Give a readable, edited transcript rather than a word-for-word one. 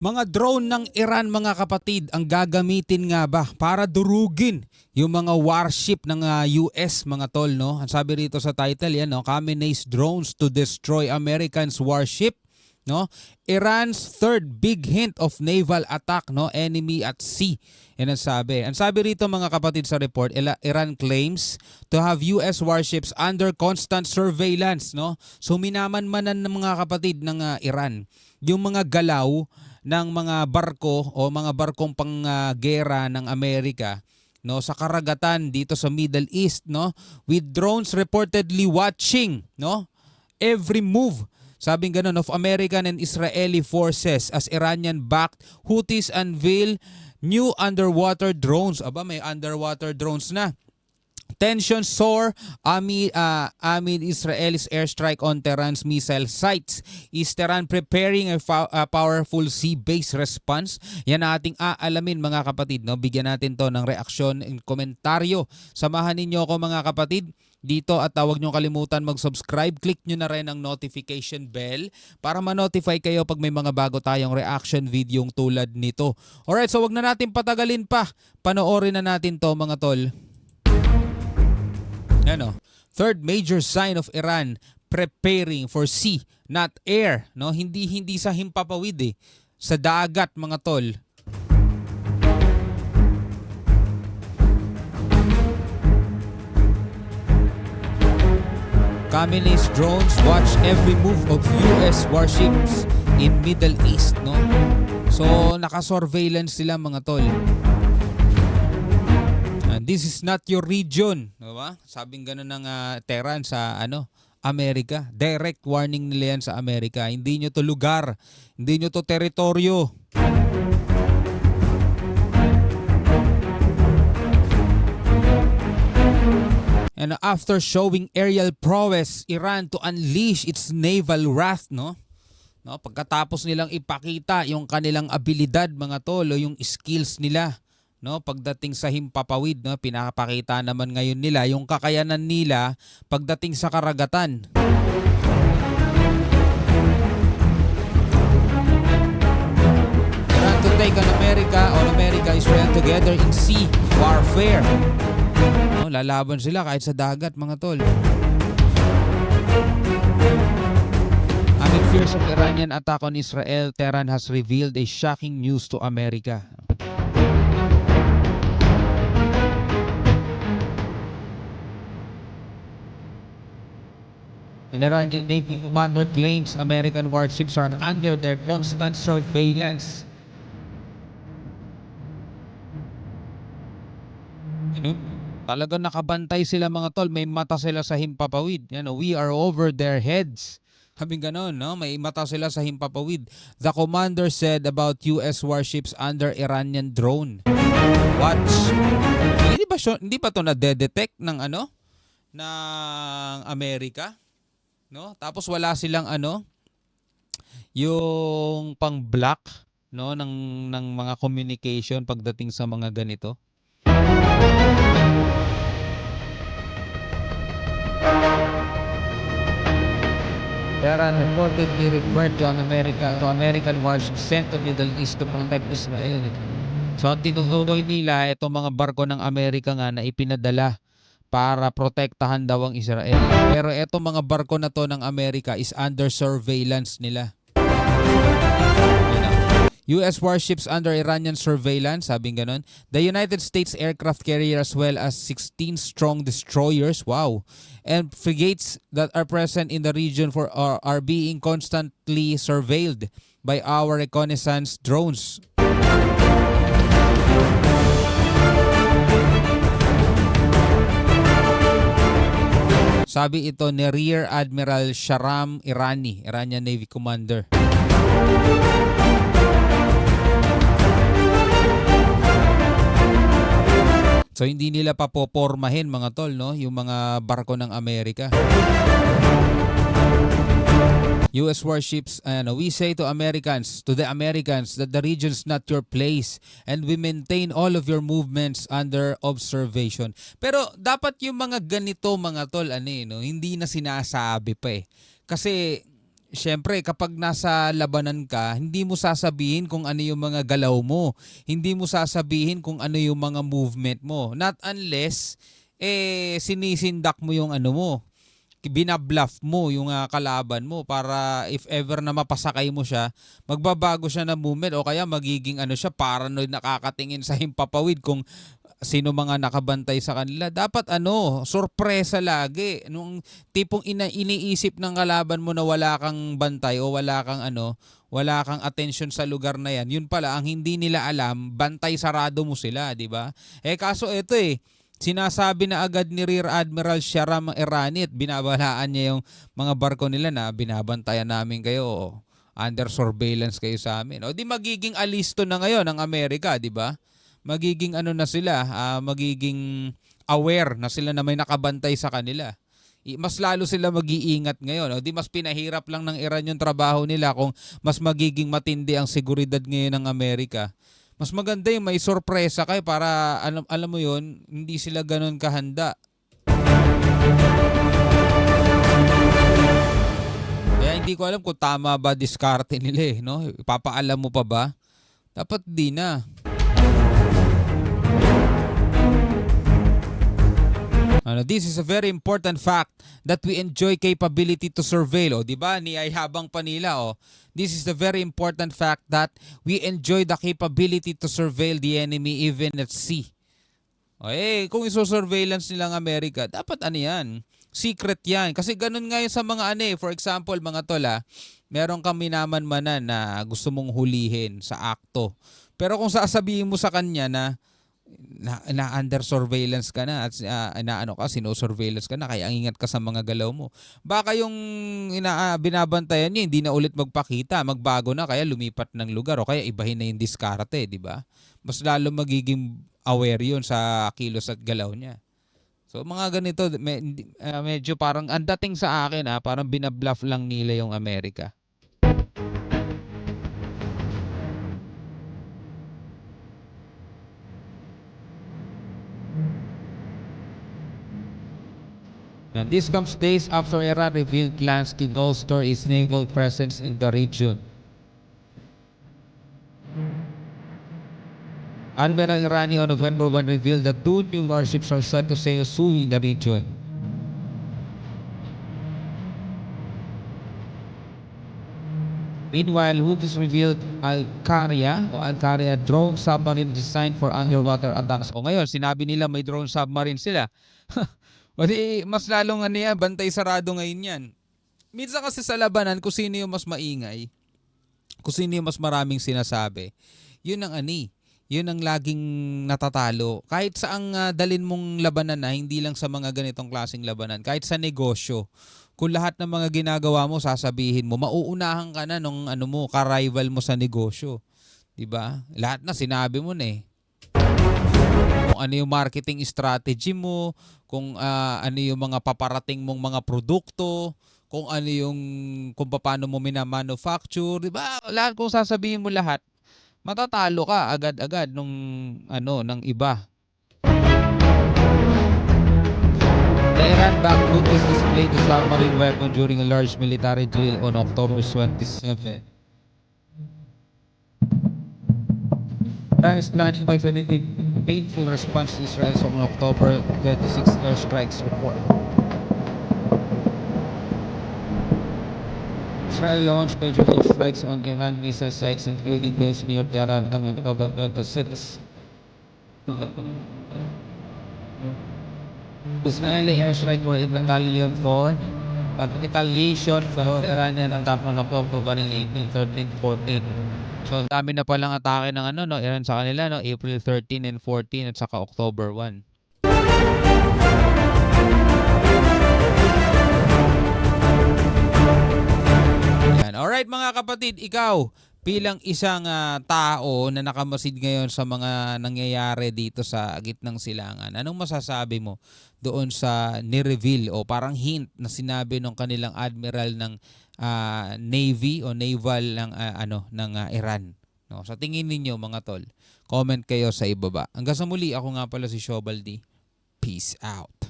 Mga drone ng Iran mga kapatid ang gagamitin nga ba para durugin yung mga warship ng US mga tol, no? Ang sabi rito sa title yan, no, Khamenei's drones to destroy Americans warship, no? Iran's third big hint of naval attack, no, enemy at sea. Yan ang sabi. Ang sabi rito mga kapatid sa report, Iran claims to have US warships under constant surveillance, no? So minamanmanan ng mga kapatid ng Iran yung mga galaw ng mga barko o mga barkong panggera ng Amerika, no, sa karagatan dito sa Middle East, no, with drones reportedly watching, no, every move, sabing ganun, of American and Israeli forces as Iranian-backed Houthis unveil new underwater drones. Aba, may underwater drones na. Tensions soar amid Israel's airstrike on Tehran's missile sites. Is Tehran preparing a powerful sea-based response? Yan ang ating aalamin mga kapatid, no? Bigyan natin to ng reaksyon and komentaryo. Samahan ninyo ako mga kapatid dito at huwag nyo kalimutan mag-subscribe. Click nyo na rin ang notification bell para ma-notify kayo pag may mga bago tayong reaction video tulad nito. Alright, so wag na natin patagalin pa. Panoorin na natin to mga tol. Ano, third major sign of Iran preparing for sea, not air, no? Hindi sa himpapawid sa dagat mga tol. Khamenei's drones watch every move of US warships in Middle East, no? So naka-surveillance sila mga tol. This is not your region, diba? Sabing gano'n ng Tehran sa Amerika. Direct warning nila yan sa Amerika. Hindi nyo to lugar, hindi nyo to teritoryo. And after showing aerial prowess, Iran to unleash its naval wrath, no? No, pagkatapos nilang ipakita yung kanilang abilidad mga tol, o yung skills nila, no, pagdating sa himpapawid, no, pinapakita naman ngayon nila yung kakayanan nila pagdating sa karagatan. Iran to take on America, Israel together in sea warfare. No, lalaban sila kahit sa dagat mga tol. Amid fears of Iranian attack on Israel, Tehran has revealed a shocking news to America. An Iranian Navy commander claims American warships are under their constant surveillance. Talagang nakabantay sila mga tol, may mata sila sa himpapawid. Yan, we are over their heads. Sabing ganon, no? May mata sila sa himpapawid. The commander said about US warships under Iranian drone. Watch. Hindi ba to na-detect ng ng Amerika? No? Tapos wala silang yung pang-block, no, ng mga communication pagdating sa mga ganito. Tehran reportedly referred to American warships sent to Middle East to protect Israel. So tinutuloy nila itong mga barko ng Amerika nga na ipinadala para protektahan daw ang Israel. Pero etong mga barko na to ng Amerika is under surveillance nila. US warships under Iranian surveillance, sabing ganon. The United States aircraft carrier as well as 16 strong destroyers, wow, and frigates that are present in the region are being constantly surveilled by our reconnaissance drones. Sabi ito ni Rear Admiral Shahram Irani, Iranian Navy Commander. So hindi nila papopormahin mga tol, no, yung mga barko ng Amerika. US warships, we say to the Americans that the region's not your place and we maintain all of your movements under observation. Pero dapat yung mga ganito mga tol, no, hindi na sinasabi pa eh. Kasi Siyempre, kapag nasa labanan ka, hindi mo sasabihin kung ano yung mga galaw mo. Hindi mo sasabihin kung ano yung mga movement mo. Not unless, sinisindak mo yung ano mo, binabluff mo yung kalaban mo para if ever na mapasakay mo siya, magbabago siya ng movement o kaya magiging ano siya, paranoid, nakakatingin sa himpapawid kung sino mga nakabantay sa kanila. Dapat ano, sorpresa lagi. Nung tipong iniisip ng kalaban mo na wala kang bantay o wala kang ano, wala kang attention sa lugar na yan. Yun pala, ang hindi nila alam, bantay sarado mo sila, di ba? Kaso ito sinasabi na agad ni Rear Admiral Sharam Irani at binabalaan niya yung mga barko nila na binabantayan namin kayo o under surveillance kayo sa amin. O di magiging alisto na ngayon ang Amerika, di ba? Magiging ano na sila, magiging aware na sila na may nakabantay sa kanila. Mas lalo sila mag-iingat ngayon. O di mas pinahirap lang ng Iran yung trabaho nila kung mas magiging matindi ang seguridad ngayon ng Amerika. Mas maganda yung may sorpresa kayo para alam mo yon, hindi sila ganun kahanda. Kaya hindi ko alam kung tama ba diskarte nila no? Ipapaalam mo pa ba? Dapat di na. This is a very important fact that we enjoy capability to surveil. O, di ba? Niyayhabang pa nila. This is the very important fact that we enjoy the capability to surveil the enemy even at sea. Kung iso-surveillance nilang Amerika, dapat ano yan? Secret yan. Kasi ganun nga yun sa mga for example, mga tola, meron kang minamanmanan na gusto mong hulihin sa akto. Pero kung sasabihin mo sa kanya na under surveillance ka na at sino-surveillance ka na kaya ingat ka sa mga galaw mo. Baka yung binabantayan niya hindi na ulit magpakita, magbago na kaya lumipat ng lugar o kaya ibahin na yung diskarte, di ba? Mas lalo magiging aware yun sa kilos at galaw niya. So mga ganito medyo parang ang dating sa akin parang binabluff lang nila yung Amerika. And this comes days after Iran revealed plans to bolster its naval presence in the region. Admiral Irani on November 1 revealed that 2 new warships are set to sail soon in the region. Meanwhile, Houthis revealed Al-Qaria drone submarine designed for underwater attacks. O ngayon, sinabi nila may drone submarine sila. O di, mas lalong bantay sarado ngayon yan. Minsan kasi sa labanan, kung sino yung mas maingay, kung sino yung mas maraming sinasabi, yun ang yun ang laging natatalo. Kahit saang dalin mong labanan hindi lang sa mga ganitong klaseng labanan, kahit sa negosyo, kung lahat ng mga ginagawa mo, sasabihin mo, mauunahan ka na nung ka-rival mo sa negosyo. Diba? Lahat na sinabi mo na kung ano yung marketing strategy mo, kung ano yung mga paparating mong mga produkto, kung paano mo minamanufacture, di ba? Lahat kung sasabihin mo lahat, matatalo ka agad-agad ng iba. The Iran-backed Houthis displayed the submarine weapon during a large military drill on October 27. Iran is planning by painful response to Israel's on October 26 airstrikes report. Israel launched major strikes on Iran missile sites including those near Tehran on October 26. Israeli airstrike were in retaliation for Iranian attack on October 18, 13, 14. So dami na palang atake ng Iran sa kanila April 13 and 14 at saka October 1. Yan. Alright mga kapatid, ikaw bilang isang tao na nakamasid ngayon sa mga nangyayari dito sa gitnang silangan, anong masasabi mo doon sa ni-reveal o parang hint na sinabi ng kanilang admiral ng Navy o Naval ng Iran? No, sa tingin ninyo mga tol, comment kayo sa ibaba. Hanggang sa muli, ako nga pala si Shobaldi. Peace out.